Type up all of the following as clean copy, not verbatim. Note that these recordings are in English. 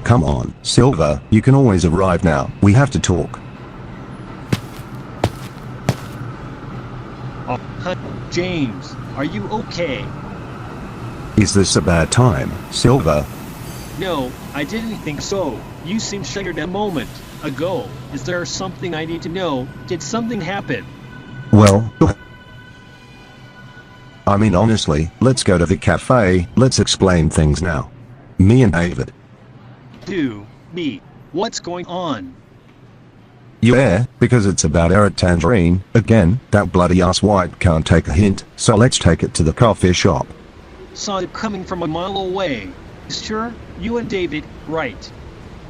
Come on, Silver, you can always arrive now. We have to talk. Oh, James, are you okay? Is this a bad time, Silver? No, I didn't think so. You seemed shattered a moment ago. Is there something I need to know? Did something happen? Well, I mean honestly, let's go to the cafe, let's explain things now. Me and David. Me. What's going on? Yeah, because it's about Eric Tangerine, again, that bloody ass white can't take a hint, so let's take it to the coffee shop. Saw it coming from a mile away. Sure, you and David, right?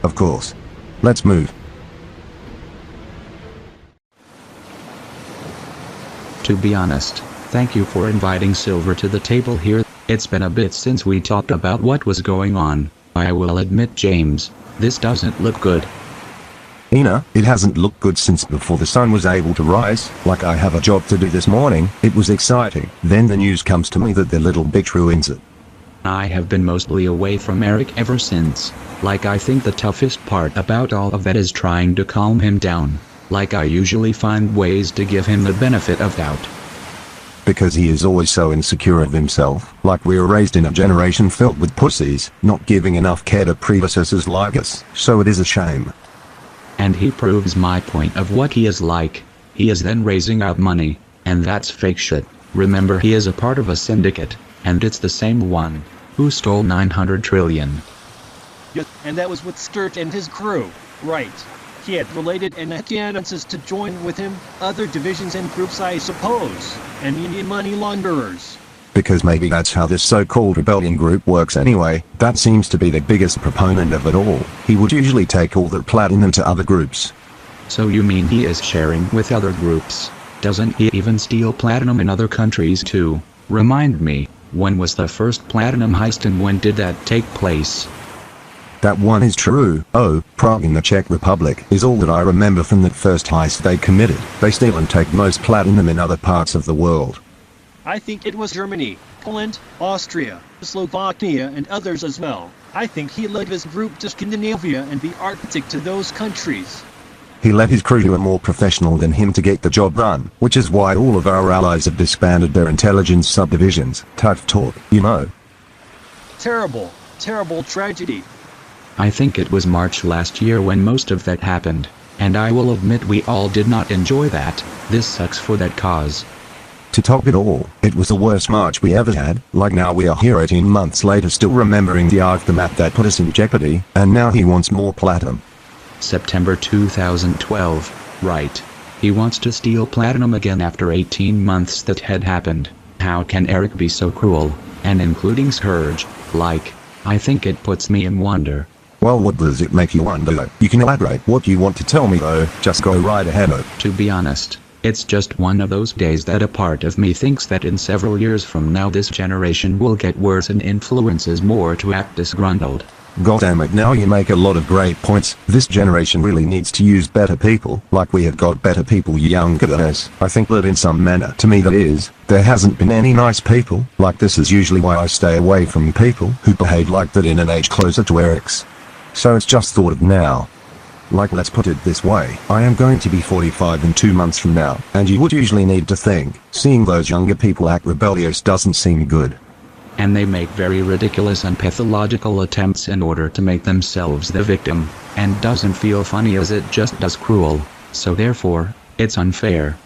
Of course. Let's move. To be honest, thank you for inviting Silver to the table here. It's been a bit since we talked about what was going on. I will admit, James, this doesn't look good. Ina, it hasn't looked good since before the sun was able to rise. Like I have a job to do this morning. It was exciting. Then the news comes to me that their little bitch ruins it. I have been mostly away from Eric ever since. Like I think the toughest part about all of that is trying to calm him down. Like I usually find ways to give him the benefit of doubt. Because he is always so insecure of himself, like we were raised in a generation filled with pussies, not giving enough care to predecessors like us, so it is a shame. And he proves my point of what he is like. He is then raising out money, and that's fake shit. Remember, he is a part of a syndicate, and it's the same one who stole 900 trillion. Yes, and that was with Sturt and his crew, right? He had related alliances to join with him, other divisions and groups I suppose, and Indian money launderers. Because maybe that's how this so-called rebellion group works anyway. That seems to be the biggest proponent of it all. He would usually take all that platinum to other groups. So you mean he is sharing with other groups? Doesn't he even steal platinum in other countries too? Remind me, when was the first platinum heist and when did that take place? That one is true. Oh, Prague in the Czech Republic is all that I remember from that first heist they committed. They steal and take most platinum in other parts of the world. I think it was Germany, Poland, Austria, Slovakia and others as well. I think he led his group to Scandinavia and the Arctic to those countries. He led his crew who are more professional than him to get the job done, which is why all of our allies have disbanded their intelligence subdivisions. Tough talk, you know. Terrible, terrible tragedy. I think it was March last year when most of that happened, and I will admit we all did not enjoy that. This sucks for that cause. To top it all, it was the worst March we ever had. Like now we are here 18 months later still remembering the aftermath that put us in jeopardy, and now he wants more platinum. September 2012, right. He wants to steal platinum again after 18 months that had happened. How can Eric be so cruel? And including Scourge, like, I think it puts me in wonder. Well, what does it make you wonder? You can elaborate what you want to tell me though, just go right ahead. To be honest, it's just one of those days that a part of me thinks that in several years from now this generation will get worse and influences more to act disgruntled. Goddamn it, now you make a lot of great points. This generation really needs to use better people, like we have got better people younger than us. I think that in some manner, to me that is, there hasn't been any nice people. Like this is usually why I stay away from people who behave like that in an age closer to Eric's. So it's just thought of now. Like let's put it this way, I am going to be 45 in 2 months from now, and you would usually need to think, seeing those younger people act rebellious doesn't seem good. And they make very ridiculous and pathological attempts in order to make themselves the victim, and doesn't feel funny as it just does cruel, so therefore, it's unfair.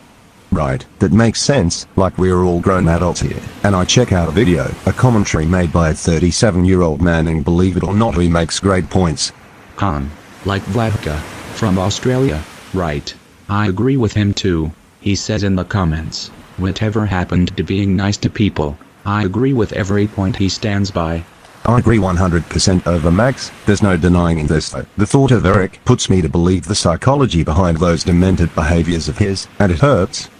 Right, that makes sense, like we're all grown adults here, and I check out a video, a commentary made by a 37-year-old man, and believe it or not he makes great points. Like Vladka, from Australia, right. I agree with him too. He says in the comments, whatever happened to being nice to people? I agree with every point he stands by. I agree 100% over Max, there's no denying this though. The thought of Eric puts me to believe the psychology behind those demented behaviors of his, and it hurts.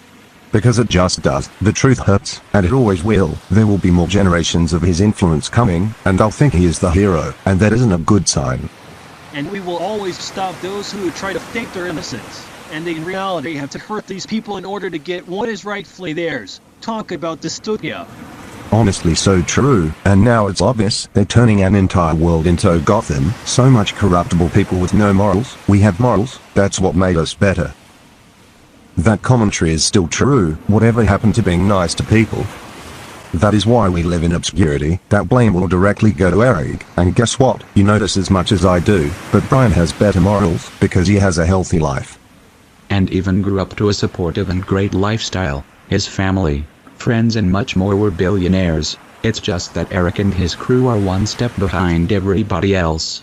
Because it just does. The truth hurts, and it always will. There will be more generations of his influence coming, and they'll think he is the hero, and that isn't a good sign. And we will always stop those who try to fake their innocence, and they in reality have to hurt these people in order to get what is rightfully theirs. Talk about dystopia. Honestly so true, and now it's obvious they're turning an entire world into Gotham. So much corruptible people with no morals. We have morals, that's what made us better. That commentary is still true, whatever happened to being nice to people? That is why we live in obscurity. That blame will directly go to Eric, and guess what? You notice as much as I do, but Brian has better morals, because he has a healthy life. And even grew up to a supportive and great lifestyle. His family, friends and much more were billionaires. It's just that Eric and his crew are one step behind everybody else.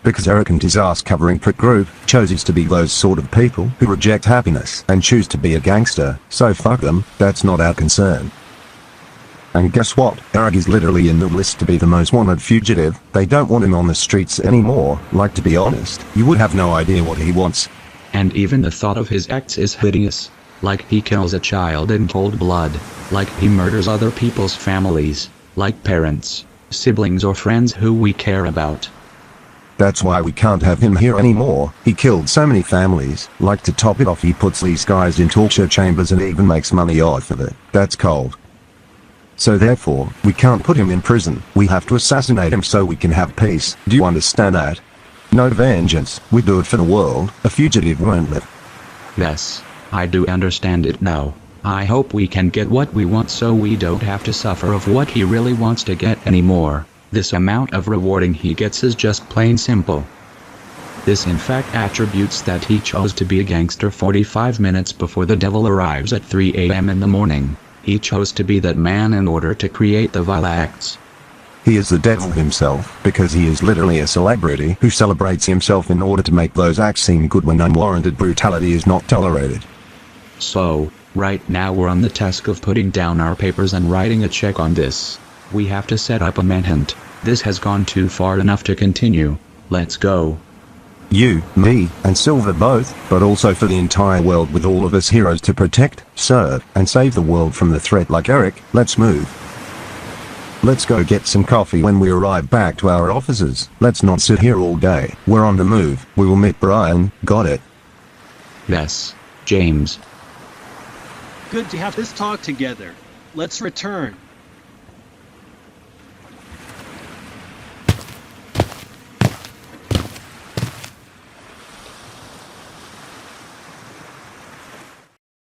Because Eric and his ass-covering prick group chooses to be those sort of people who reject happiness and choose to be a gangster, so fuck them, that's not our concern. And guess what? Eric is literally in the list to be the most wanted fugitive. They don't want him on the streets anymore. Like, to be honest, you would have no idea what he wants. And even the thought of his acts is hideous. Like he kills a child in cold blood. Like he murders other people's families. Like parents, siblings or friends who we care about. That's why we can't have him here anymore. He killed so many families. Like, to top it off, he puts these guys in torture chambers and even makes money off of it. That's cold. So therefore, we can't put him in prison. We have to assassinate him so we can have peace. Do you understand that? No vengeance. We do it for the world. A fugitive won't live. Yes, I do understand it now. I hope we can get what we want so we don't have to suffer of what he really wants to get anymore. This amount of rewarding he gets is just plain simple. This in fact attributes that he chose to be a gangster 45 minutes before the devil arrives at 3 a.m. in the morning. He chose to be that man in order to create the vile acts. He is the devil himself, because he is literally a celebrity who celebrates himself in order to make those acts seem good when unwarranted brutality is not tolerated. So, right now we're on the task of putting down our papers and writing a check on this. We have to set up a manhunt. This has gone too far enough to continue. Let's go. You, me, and Silver both, but also for the entire world with all of us heroes to protect, serve, and save the world from the threat like Eric. Let's move. Let's go get some coffee when we arrive back to our offices. Let's not sit here all day. We're on the move. We will meet Brian. Got it? Yes, James. Good to have this talk together. Let's return.